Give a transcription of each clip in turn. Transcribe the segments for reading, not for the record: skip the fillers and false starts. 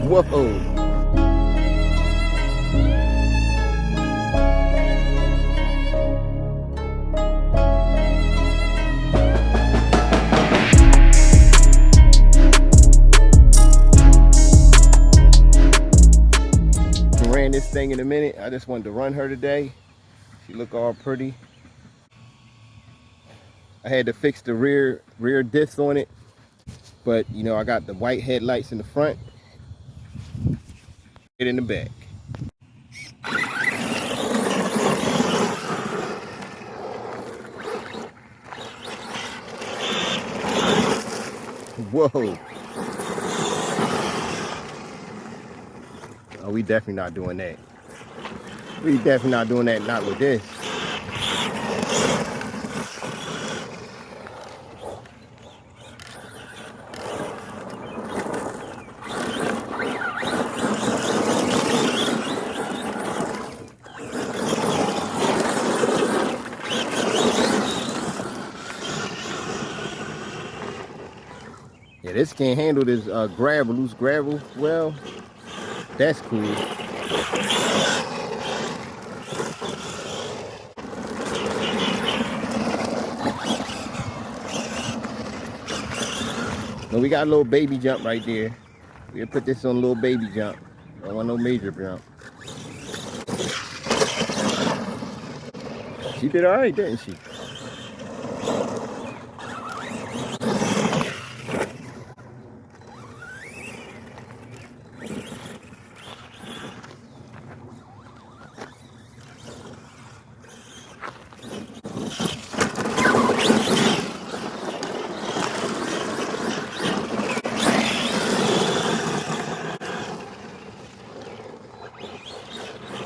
Whoa. Ran this thing in a minute. I just wanted to run her today. She look all pretty. I had to fix the rear diffs on it, but you know, I got the white headlights in the front, it in the back. Whoa. Oh, we definitely not doing that. We definitely not doing that, not with this. Yeah, this can't handle this gravel, loose gravel. Well, that's cool. No, we got a little baby jump right there. We'll put this on a little baby jump. Don't want no major jump. She did all right, didn't she?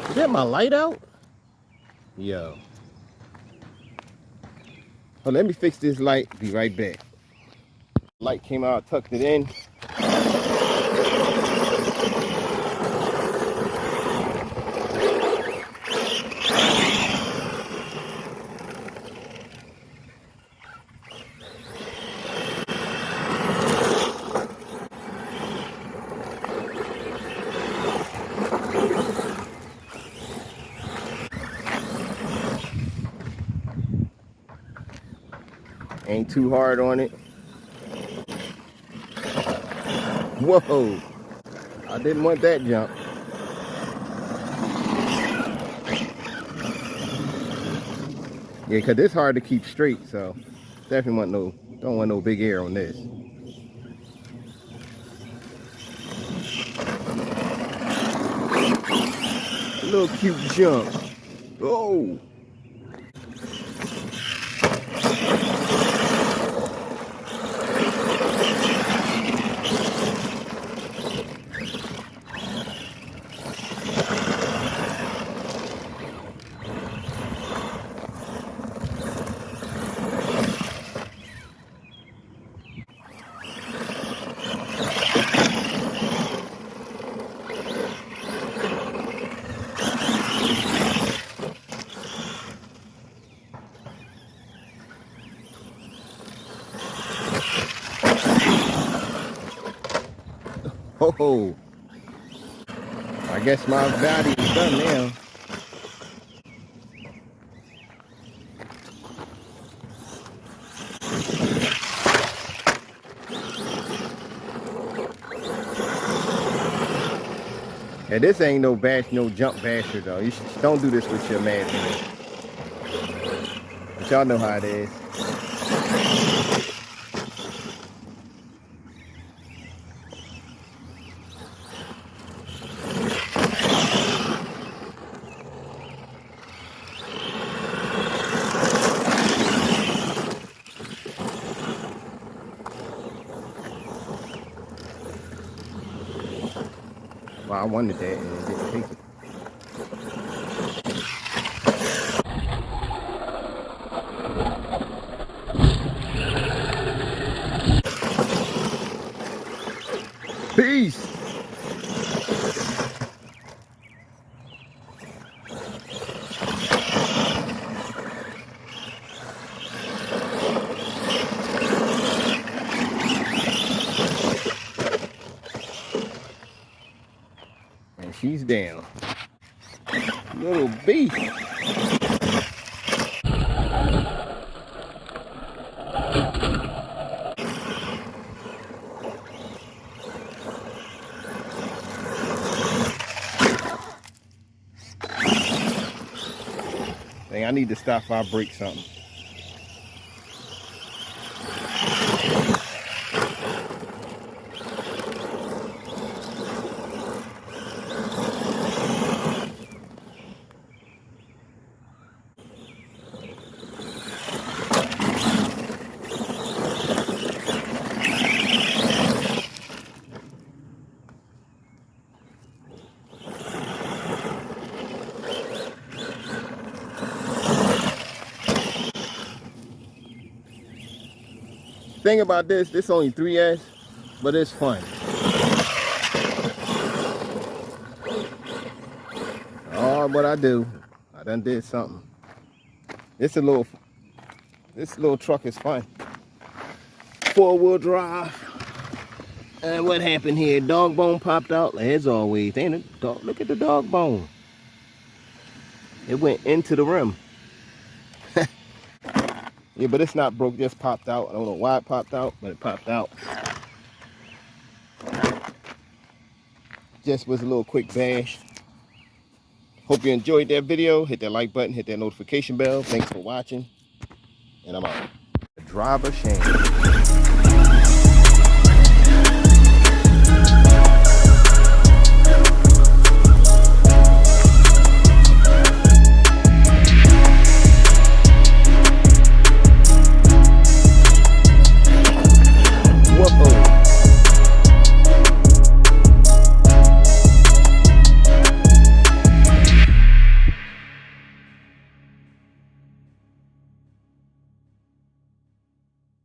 Is that my light out? Yo. Oh, let me fix this light. Be right back. Light came out, tucked it in. Ain't too hard on it. Whoa. I didn't want that jump. Yeah, cause it's hard to keep straight, so definitely don't want no big air on this. A little cute jump. Oh. Oh, I guess my body is done now. And this ain't no jump basher though. You don't do this with your man. But y'all know how it is. Well, I wanted that and it didn't take it. Peace. she's down. Little beast. Dang, I need to stop if I break something. Thing about this only 3S, but it's fun. Oh, what I do, I done did something. This little truck is fun. 4-wheel drive. And what happened here? Dog bone popped out as always. Ain't it? Dog, look at the dog bone. It went into the rim. Yeah, but it's not broke, just popped out. I don't know why it popped out, but it popped out. Just was a little quick bash. Hope you enjoyed that video. Hit that like button, hit that notification bell. Thanks for watching. And I'm out. Driver Shane.